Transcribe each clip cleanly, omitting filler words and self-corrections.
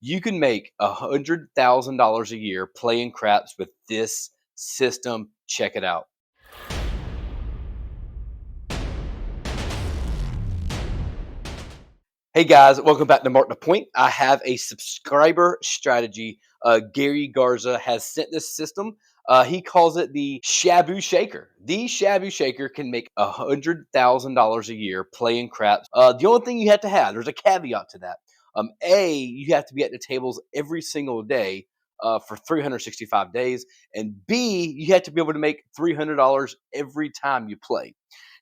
You can make $100,000 a year playing craps with this system. Check it out. Hey guys, welcome back to Mark the Point. I have a subscriber strategy. Gary Garza has sent this system. He calls it the Shaboo Shaker. The Shaboo Shaker can make $100,000 a year playing craps. The only thing you have to have, there's a caveat to that. You have to be at the tables every single day for 365 days. And B, you have to be able to make $300 every time you play.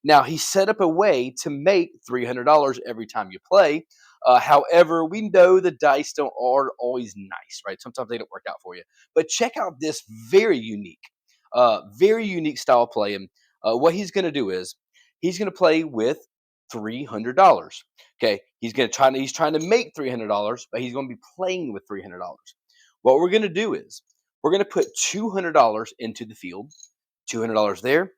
Now, he set up a way to make $300 every time you play. However, we know the dice don't are always nice, right? Sometimes they don't work out for you. But check out this very unique style of play. And what he's going to do is he's going to play with $300. Okay, he's trying to make $300, but he's going to be playing with $300. What we're going to do is we're going to put $200 into the field, $200 there,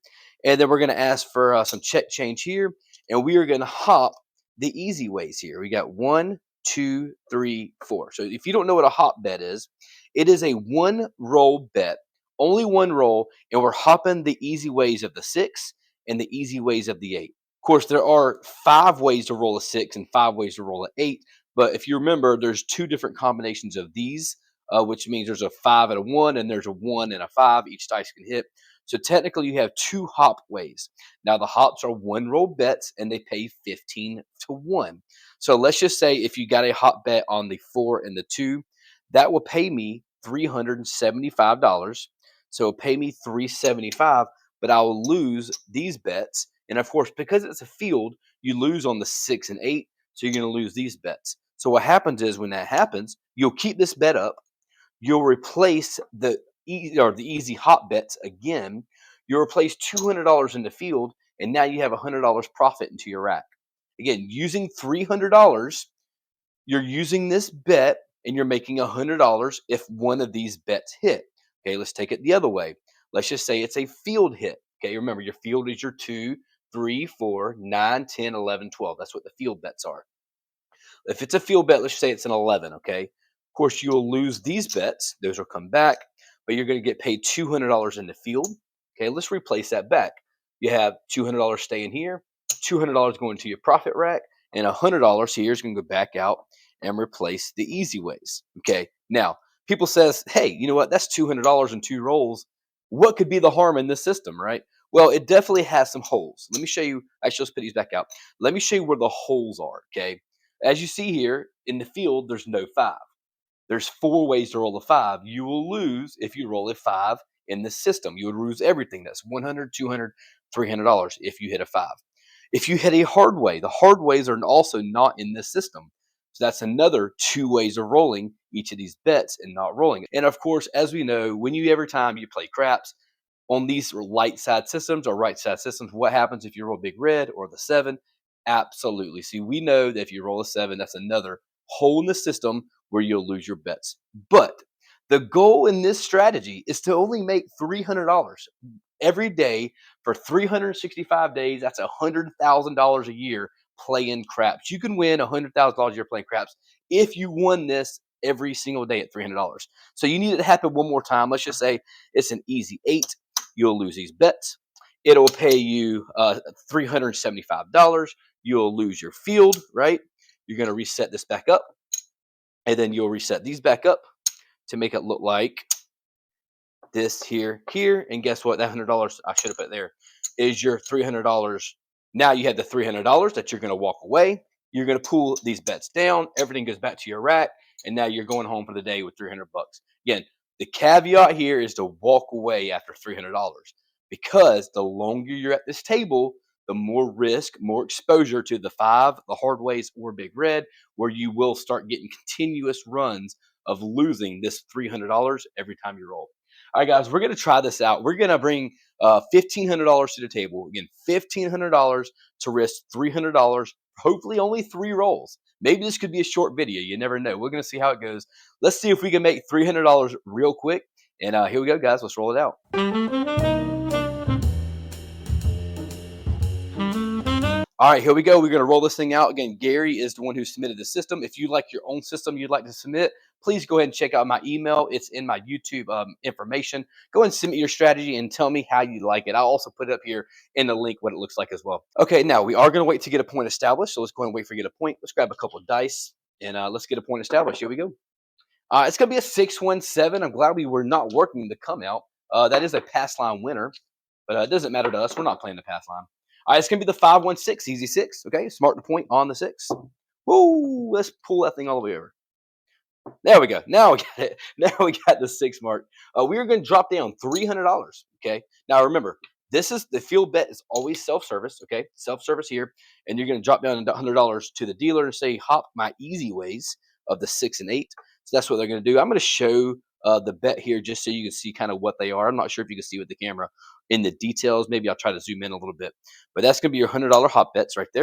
and then we're going to ask for some check change here, and we are going to hop the easy ways here. We got 1, 2, 3, 4. So if you don't know what a hop bet is, it is a one roll bet, only one roll, and we're hopping the easy ways of the 6 and the easy ways of the 8. Of course, there are 5 ways to roll a 6 and 5 ways to roll an 8, but if you remember, there's 2 different combinations of these, which means there's a 5 and a 1, and there's a 1 and a 5. Each dice can hit. So technically, you have 2 hop ways. Now, the hops are one roll bets, and they pay 15 to 1. So let's just say if you got a hop bet on the 4 and the 2, that will pay me $375. So it'll pay me $375, but I will lose these bets. And of course, because it's a field, you lose on the 6 and 8, so you're going to lose these bets. So what happens is when that happens, you'll keep this bet up. You'll replace the easy hop bets again. You'll replace $200 in the field, and now you have $100 profit into your rack. Again, using $300, you're using this bet, and you're making $100 if one of these bets hit. Okay, let's take it the other way. Let's just say it's a field hit. Okay, remember your field is your 2, 3, 4, 9, 10, 11, 12. That's what the field bets are. If it's a field bet, let's say it's an 11, okay? Of course, you'll lose these bets. Those will come back, but you're going to get paid $200 in the field. Okay, let's replace that back. You have $200 staying here, $200 going to your profit rack, and $100 here is going to go back out and replace the easy ways. Okay, now people says, hey, you know what? That's $200 in 2 rolls. What could be the harm in this system, right? Well, it definitely has some holes. Let me show you. Actually, let's put these back out. Let me show you where the holes are, okay? As you see here in the field, there's no 5. There's 4 ways to roll a 5. You will lose if you roll a 5 in the system. You would lose everything. That's $100, $200, $300 if you hit a 5. If you hit a hard way, the hard ways are also not in this system. So that's another 2 ways of rolling each of these bets and not rolling it. And of course, as we know, every time you play craps on these light side systems or right side systems, what happens if you roll big red or the 7? Absolutely. See, we know that if you roll a 7, that's another hole in the system where you'll lose your bets. But the goal in this strategy is to only make $300 every day for 365 days. That's $100,000 a year playing craps. You can win $100,000 a year playing craps if you won this every single day at $300. So you need it to happen one more time. Let's just say it's an easy 8. You'll lose these bets. It'll pay you $375. You'll lose your field, right? You're going to reset this back up, and then you'll reset these back up to make it look like this here. And guess what? That $100 I should have put there is your $300. Now you have the $300 that you're going to walk away. You're going to pull these bets down. Everything goes back to your rack, and now you're going home for the day with $300. Again, the caveat here is to walk away after $300 because the longer you're at this table, the more risk, more exposure to the 5, the hard ways, or big red, where you will start getting continuous runs of losing this $300 every time you roll. All right, guys, we're going to try this out. We're going to bring $1,500 to the table. Again, $1,500 to risk $300, hopefully only 3 rolls. Maybe this could be a short video. You never know. We're going to see how it goes. Let's see if we can make $300 real quick. And here we go, guys. Let's roll it out. All right, here we go. We're going to roll this thing out. Again, Gary is the one who submitted the system. If you like your own system you'd like to submit, please go ahead and check out my email. It's in my YouTube information. Go ahead and submit your strategy and tell me how you like it. I'll also put it up here in the link what it looks like as well. Okay, now we are going to wait to get a point established. So let's go ahead and wait for you to get a point. Let's grab a couple of dice and let's get a point established. Here we go. It's going to be a 617. I'm glad we were not working the come out. That is a pass line winner, but it doesn't matter to us. We're not playing the pass line. All right, it's going to be the 516, easy six. Okay, smart to point on the six. Woo, let's pull that thing all the way over. There we go. Now we got it. Now we got the six mark. We are going to drop down $300. Okay. Now remember, this is the field bet is always self-service. Okay, self-service here, and you're going to drop down $100 to the dealer and say, "Hop my easy ways of the 6 and 8." So that's what they're going to do. I'm going to show the bet here just so you can see kind of what they are. I'm not sure if you can see with the camera in the details. Maybe I'll try to zoom in a little bit, but that's going to be your $100 hop bets right there.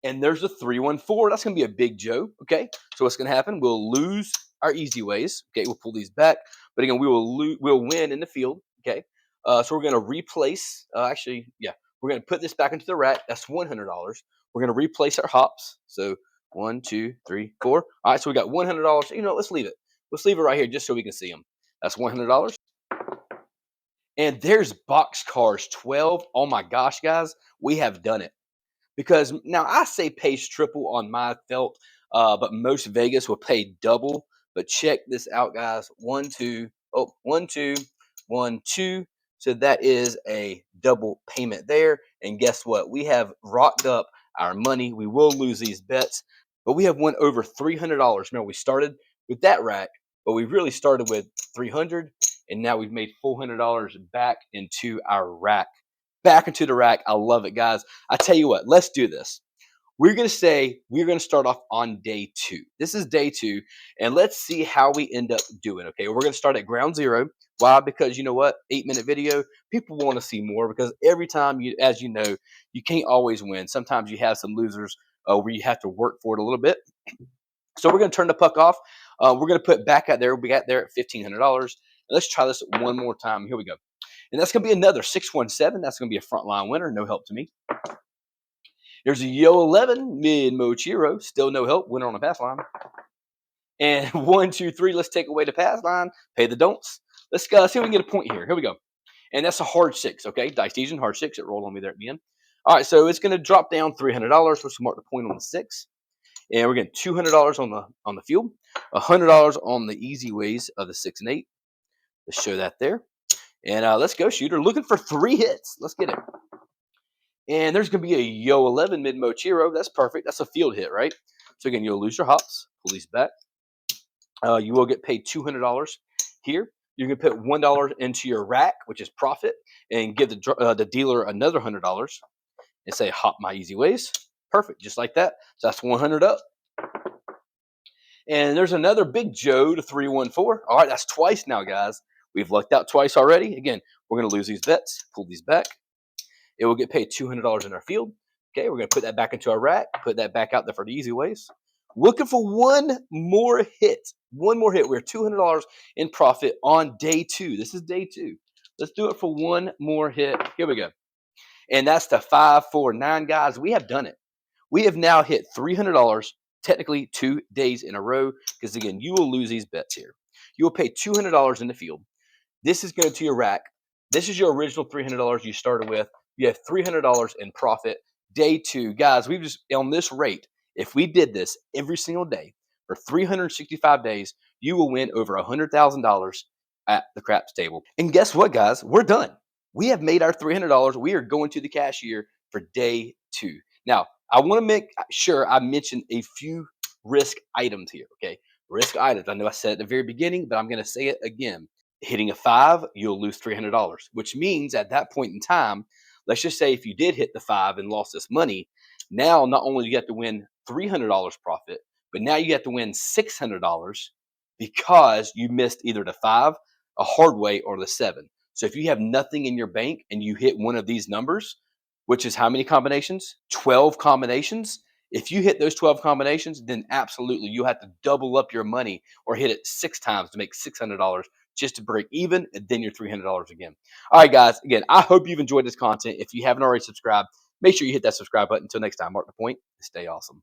And there's the 314. That's going to be a big Joe. Okay. So what's going to happen? We'll lose our easy ways. Okay. We'll pull these back. But again, we'll win in the field. Okay. So we're going to replace, yeah, we're going to put this back into the rack. That's $100. We're going to replace our hops. So 1, 2, 3, 4. All right. So we got $100. You know, let's leave it. Let's leave it right here just so we can see them. That's $100. And there's box cars 12. Oh my gosh, guys, we have done it. Because now I say pays triple on my felt, but most Vegas will pay double. But check this out, guys. 1, 2, oh, 1, 2, 1, 2. So that is a double payment there. And guess what? We have rocked up our money. We will lose these bets, but we have won over $300. Remember, we started with that rack, but we really started with 300, and now we've made $400 back into our rack. Back into the rack. I love it, guys. I tell you what, let's do this. We're going to say we're going to start off on day 2. This is day 2, and let's see how we end up doing. Okay, we're going to start at ground zero. Why? Because you know what? 8-minute video, people want to see more because every time you, as you know, you can't always win. Sometimes you have some losers where you have to work for it a little bit. So we're going to turn the puck off. We're going to put back out there. We got there at $1,500. Let's try this one more time. Here we go. And that's going to be another 617. That's going to be a front line winner. No help to me. There's a Yo 11 mid Mochiro. Still no help. Winner on the pass line. And 1, 2, 3. Let's take away the pass line. Pay the don'ts. Let's see if we can get a point here. Here we go. And that's a hard 6. Okay. Dice hard 6. It rolled on me there at the end. All right. So it's going to drop down $300. Let's mark the point on the 6. And we're getting $200 on the field. $100 on the easy ways of the 6 and 8. Let's show that there. And let's go, shooter. Looking for 3 hits. Let's get it. And there's going to be a Yo 11 mid Mochiro. That's perfect. That's a field hit, right? So again, you'll lose your hops. Pull these back. You will get paid $200 here. You're going to put $1 into your rack, which is profit, and give the dealer another $100 and say, hop my easy ways. Perfect. Just like that. So that's 100 up. And there's another big Joe to 314. All right, that's twice now, guys. We've lucked out twice already. Again, we're going to lose these bets. Pull these back. It will get paid $200 in our field. Okay, we're going to put that back into our rack. Put that back out there for the easy ways. Looking for one more hit. One more hit. We're $200 in profit on day 2. This is day 2. Let's do it for one more hit. Here we go. And that's the 549, guys. We have done it. We have now hit $300, technically 2 days in a row, because again, you will lose these bets here. You will pay $200 in the field. This is going to your rack. This is your original $300 you started with. You have $300 in profit. Day 2, guys, we've just on this rate. If we did this every single day for 365 days, you will win over $100,000 at the craps table. And guess what, guys? We're done. We have made our $300. We are going to the cashier for day 2. Now, I want to make sure I mention a few risk items here. Okay, risk items. I know I said at the very beginning, but I'm going to say it again. Hitting a 5, you'll lose $300, which means at that point in time, let's just say if you did hit the 5 and lost this money, now not only do you have to win $300 profit, but now you have to win $600 because you missed either the 5, a hard way, or the 7. So if you have nothing in your bank and you hit one of these numbers, which is how many combinations? 12 combinations. If you hit those 12 combinations, then absolutely you have to double up your money or hit it 6 times to make $600 just to break even, and then your $300 again. All right, guys. Again, I hope you've enjoyed this content. If you haven't already subscribed, make sure you hit that subscribe button. Until next time, mark the point. Stay awesome.